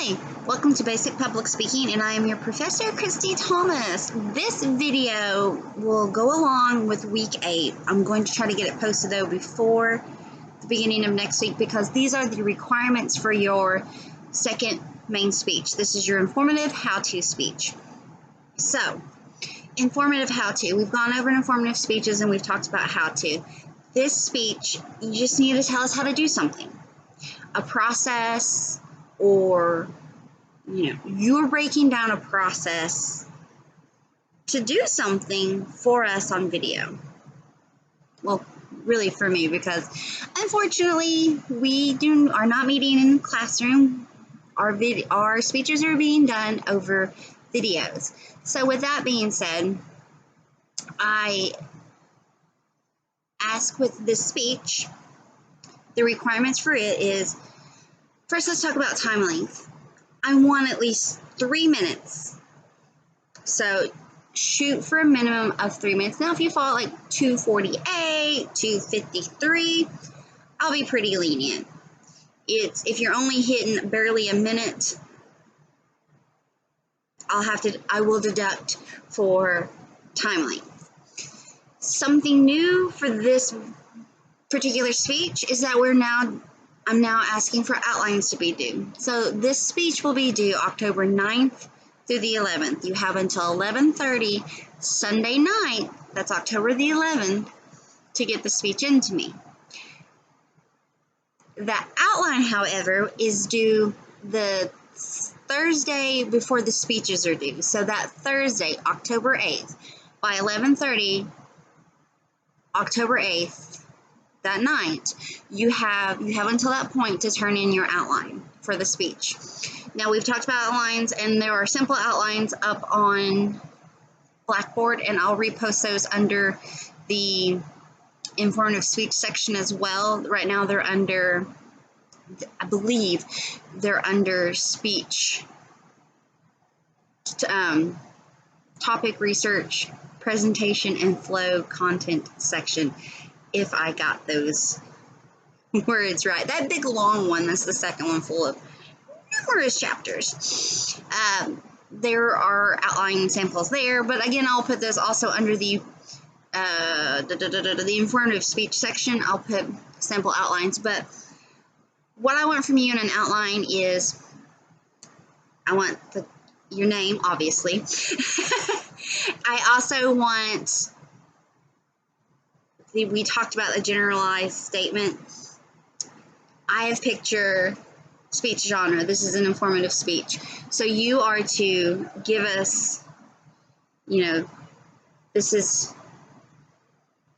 Hi, welcome to Basic Public Speaking, and I am your Professor, Christy Thomas. This video will go along with week 8. I'm going to try to get it posted though before the beginning of next week because these are the requirements for your second main speech. This is your informative how-to speech. So, informative how-to. We've gone over informative speeches and we've talked about how-to. This speech, you just need to tell us how to do something. A process, or you're breaking down a process to do something for us on video. Well, really for me, because unfortunately we are not meeting in the classroom. Our speeches are being done over videos. So with that being said, I ask with this speech, the requirements for it is, first let's talk about time length. I want at least 3 minutes. So shoot for a minimum of 3 minutes. Now if you fall at like 2:48, 2:53, I'll be pretty lenient. If you're only hitting barely a minute, I will deduct for time length. Something new for this particular speech is that I'm now asking for outlines to be due. So this speech will be due October 9th through the 11th. You have until 11:30 Sunday night, that's October the 11th, to get the speech into me. The outline, however, is due the Thursday before the speeches are due. So that Thursday, October 8th, by 11:30, October 8th, that night, you have until that point to turn in your outline for the speech. Now we've talked about outlines, and there are simple outlines up on Blackboard, and I'll repost those under the informative speech section as well. Right now they're under, I believe they're under speech, topic research, presentation, and flow content section. If I got those words right. That big long one, that's the second one, full of numerous chapters. There are outline samples there, but again, I'll put those also under the informative speech section. I'll put sample outlines, but what I want from you in an outline is, I want your name, obviously. I also want, we talked about the generalized statement. I have picked your speech genre. This is an informative speech. So you are to give us, this is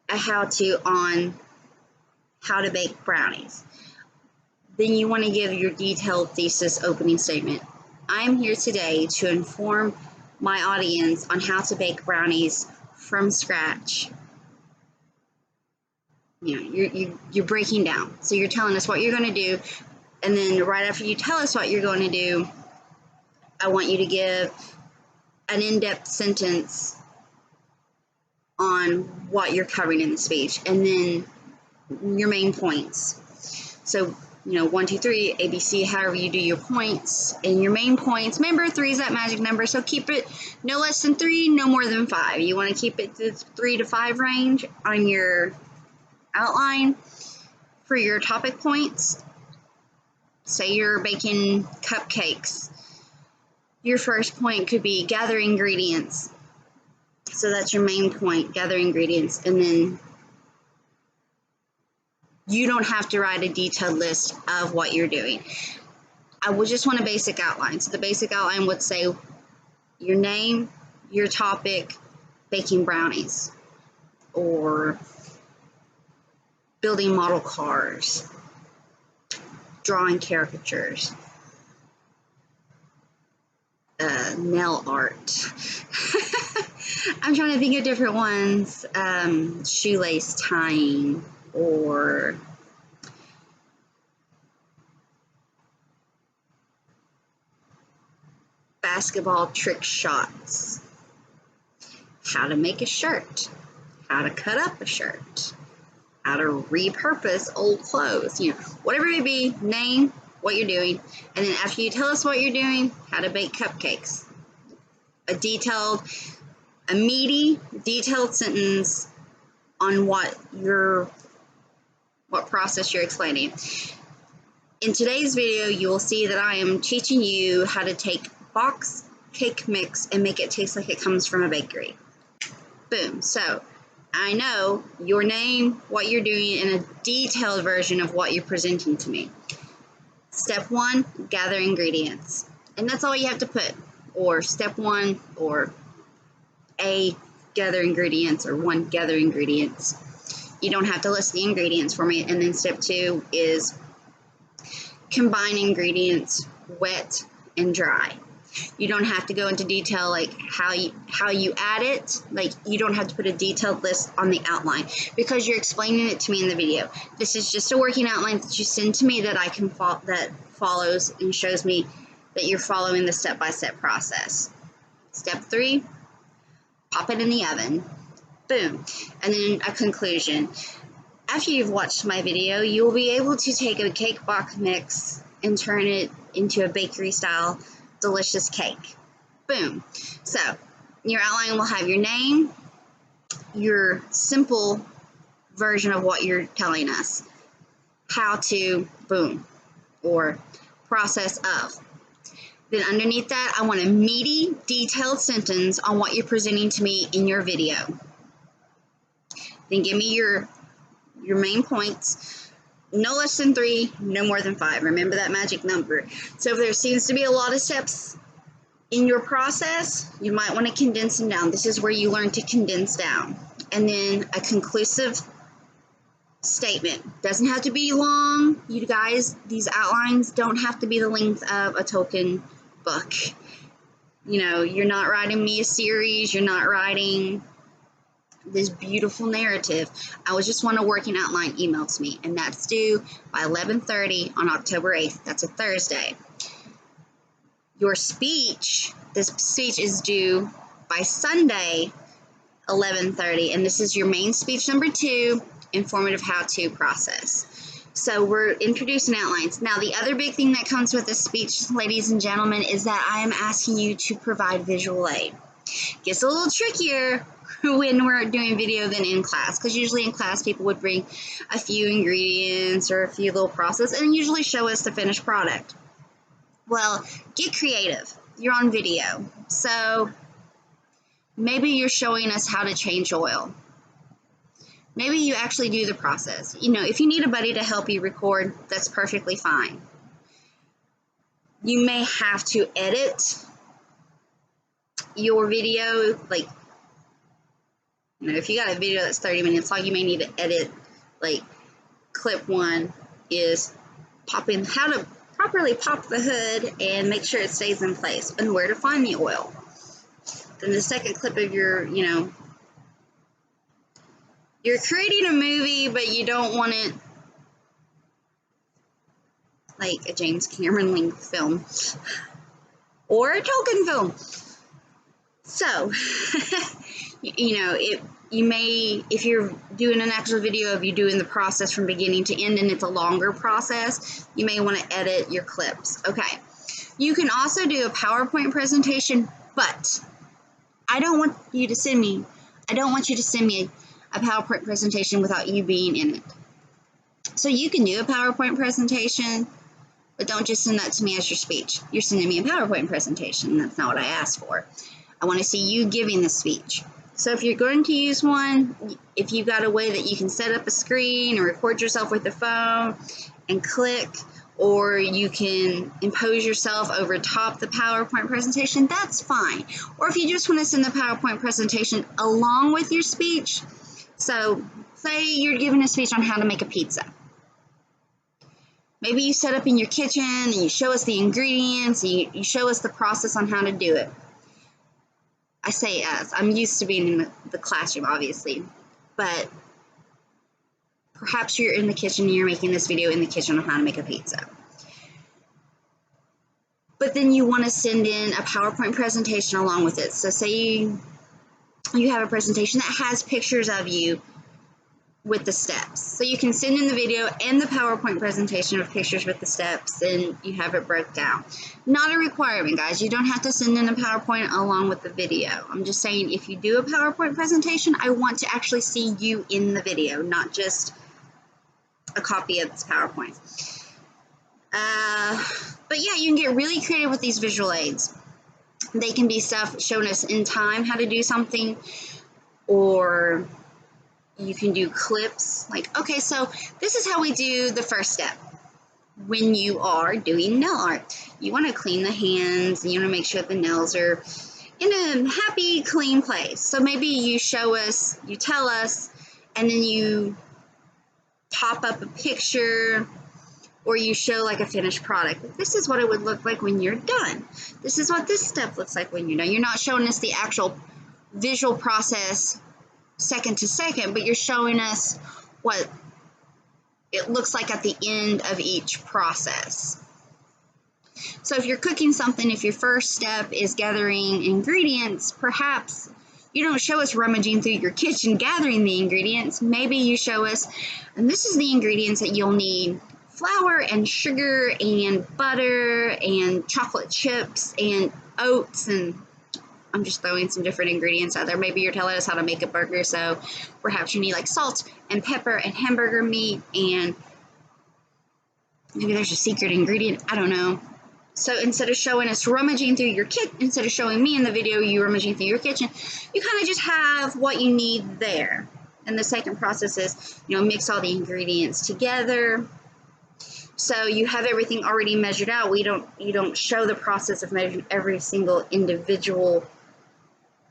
a how-to on how to bake brownies. Then you want to give your detailed thesis opening statement. I'm here today to inform my audience on how to bake brownies from scratch. You're breaking down. So you're telling us what you're going to do, and then right after you tell us what you're going to do, I want you to give an in-depth sentence on what you're covering in the speech, and then your main points. So 1, 2, 3, ABC, however you do your points, and your main points. Remember, 3 is that magic number, so keep it no less than 3, no more than 5. You want to keep it to 3 to 5 range on your outline for your topic points. Say you're baking cupcakes. Your first point could be gather ingredients. So that's your main point, gather ingredients. And then you don't have to write a detailed list of what you're doing. I would just want a basic outline. So the basic outline would say your name, your topic, baking brownies, or building model cars, drawing caricatures, nail art. I'm trying to think of different ones. Shoelace tying, or basketball trick shots, how to make a shirt, how to cut up a shirt, how to repurpose old clothes, whatever it may be. Name, what you're doing, and then after you tell us what you're doing, how to bake cupcakes. A meaty, detailed sentence on what process you're explaining. In today's video, you will see that I am teaching you how to take box cake mix and make it taste like it comes from a bakery. Boom. So I know your name, what you're doing, and a detailed version of what you're presenting to me. Step 1, gather ingredients. And that's all you have to put. Or step 1, or A, gather ingredients, or 1, gather ingredients. You don't have to list the ingredients for me. And then step 2 is combine ingredients, wet and dry. You don't have to go into detail like how you add it. Like, you don't have to put a detailed list on the outline because you're explaining it to me in the video. This is just a working outline that you send to me that I can that follows and shows me that you're following the step-by-step process. Step 3, pop it in the oven. Boom. And then a conclusion. After you've watched my video, you will be able to take a cake box mix and turn it into a bakery style delicious cake. Boom. So your outline will have your name, your simple version of what you're telling us, how to, boom, or process of. Then underneath that, I want a meaty, detailed sentence on what you're presenting to me in your video. Then give me your main points. No less than 3, no more than 5. Remember that magic number. So if there seems to be a lot of steps in your process, you might want to condense them down. This is where you learn to condense down. And then a conclusive statement. Doesn't have to be long. You guys, these outlines don't have to be the length of a Tolkien book. You know, you're not writing me a series. You're not writing this beautiful narrative. I just want a working outline emailed to me, and that's due by 11:30 on October 8th. That's a Thursday. Your speech, this speech is due by Sunday, 11:30, and this is your main speech number 2, informative how-to process. So we're introducing outlines. Now, the other big thing that comes with this speech, ladies and gentlemen, is that I am asking you to provide visual aid. Gets a little trickier when we're doing video than in class, because usually in class people would bring a few ingredients or a few little process and usually show us the finished product. Well, get creative. You're on video, so maybe you're showing us how to change oil. Maybe you actually do the process. You know, if you need a buddy to help you record, that's perfectly fine. You may have to edit your video, like, you know, if you got a video that's 30 minutes long, you may need to edit, like, clip 1 is popping, how to properly pop the hood and make sure it stays in place, and where to find the oil. Then the second clip of your, you know, you're creating a movie, but you don't want it like a James Cameron length film or a Tolkien film. So, you know, if you're doing an actual video of you doing the process from beginning to end and it's a longer process, you may want to edit your clips. Okay. You can also do a PowerPoint presentation, but I don't want you to send me a PowerPoint presentation without you being in it. So you can do a PowerPoint presentation, but don't just send that to me as your speech. You're sending me a PowerPoint presentation. That's not what I asked for. I want to see you giving the speech. So if you're going to use one, if you've got a way that you can set up a screen or record yourself with the phone and click, or you can impose yourself over top the PowerPoint presentation, that's fine. Or if you just want to send the PowerPoint presentation along with your speech, so say you're giving a speech on how to make a pizza. Maybe you set up in your kitchen and you show us the ingredients, and you show us the process on how to do it. I say us. I'm used to being in the classroom, obviously, but perhaps you're in the kitchen and you're making this video in the kitchen on how to make a pizza. But then you want to send in a PowerPoint presentation along with it. So say you have a presentation that has pictures of you with the steps. So you can send in the video and the PowerPoint presentation of pictures with the steps, and you have it broke down. Not a requirement, guys. You don't have to send in a PowerPoint along with the video. I'm just saying, if you do a PowerPoint presentation, I want to actually see you in the video, not just a copy of this PowerPoint. But yeah, you can get really creative with these visual aids. They can be stuff showing us in time how to do something, or you can do clips like, okay, so this is how we do the first step. When you are doing nail art, you want to clean the hands, and you want to make sure the nails are in a happy, clean place. So maybe you show us, you tell us, and then you pop up a picture, or you show like a finished product. This is what it would look like when you're done. This is what this step looks like when you're done. You're not showing us the actual visual process second to second, but you're showing us what it looks like at the end of each process. So if you're cooking something, if your first step is gathering ingredients, perhaps you don't show us rummaging through your kitchen gathering the ingredients. Maybe you show us, and this is the ingredients that you'll need: flour and sugar and butter and chocolate chips and oats, and I'm just throwing some different ingredients out there. Maybe you're telling us how to make a burger, so perhaps you need like salt and pepper and hamburger meat, and maybe there's a secret ingredient, I don't know. So instead of showing us rummaging through your kitchen, instead of showing me in the video you rummaging through your kitchen, you kind of just have what you need there. And the second process is, mix all the ingredients together. So you have everything already measured out. You don't show the process of measuring every single individual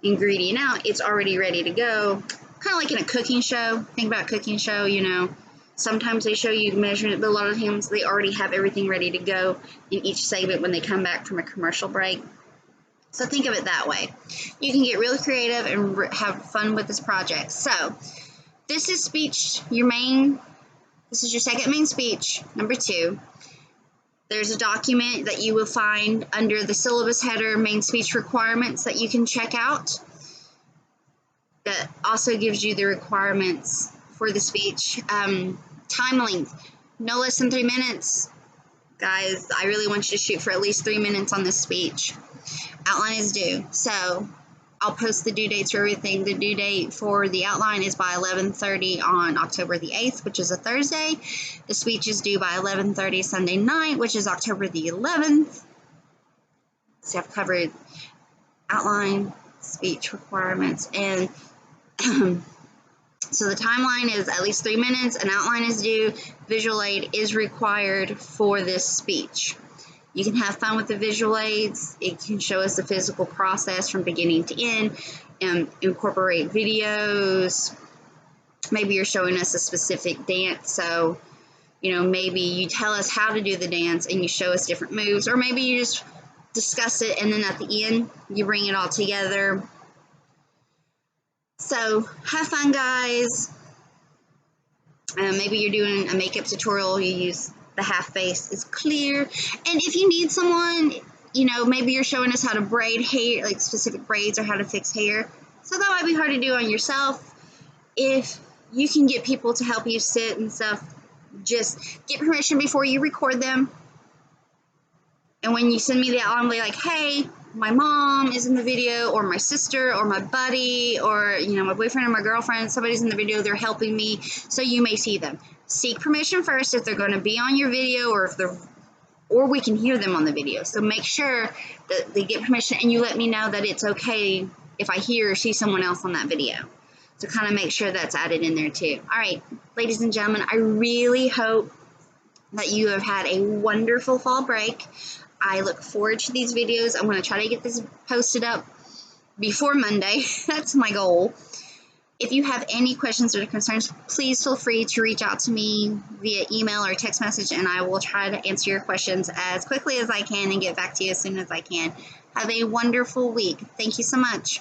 ingredient out. It's already ready to go. Kind of like in a cooking show. Think about a cooking show, Sometimes they show you measuring it, but a lot of times they already have everything ready to go in each segment when they come back from a commercial break. So think of it that way. You can get really creative and have fun with this project. So this is speech, this is your second main speech, number 2. There's a document that you will find under the syllabus header, main speech requirements, that you can check out. That also gives you the requirements for the speech. Time length, no less than 3 minutes. Guys, I really want you to shoot for at least 3 minutes on this speech. Outline is due. So I'll post the due dates for everything. The due date for the outline is by 11:30 on October the 8th, which is a Thursday. The speech is due by 11:30 Sunday night, which is October the 11th. So I've covered outline, speech requirements, and so the timeline is at least 3 minutes. An outline is due. Visual aid is required for this speech. You can have fun with the visual aids. It can show us the physical process from beginning to end, and incorporate videos. Maybe you're showing us a specific dance, so maybe you tell us how to do the dance and you show us different moves, or maybe you just discuss it and then at the end you bring it all together. So have fun, guys. Maybe you're doing a makeup tutorial, you use the half face is clear. And if you need someone, maybe you're showing us how to braid hair, like specific braids, or how to fix hair. So that might be hard to do on yourself. If you can get people to help you sit and stuff, just get permission before you record them. And when you send me the outline, be like, hey, my mom is in the video, or my sister, or my buddy, or my boyfriend or my girlfriend, somebody's in the video, they're helping me, so you may see them. Seek permission first if they're going to be on your video, or we can hear them on the video. So make sure that they get permission, and you let me know that it's okay if I hear or see someone else on that video. So kind of make sure that's added in there too. All right, ladies and gentlemen, I really hope that you have had a wonderful fall break. I look forward to these videos. I'm going to try to get this posted up before Monday. That's my goal. If you have any questions or concerns, please feel free to reach out to me via email or text message, and I will try to answer your questions as quickly as I can and get back to you as soon as I can. Have a wonderful week. Thank you so much.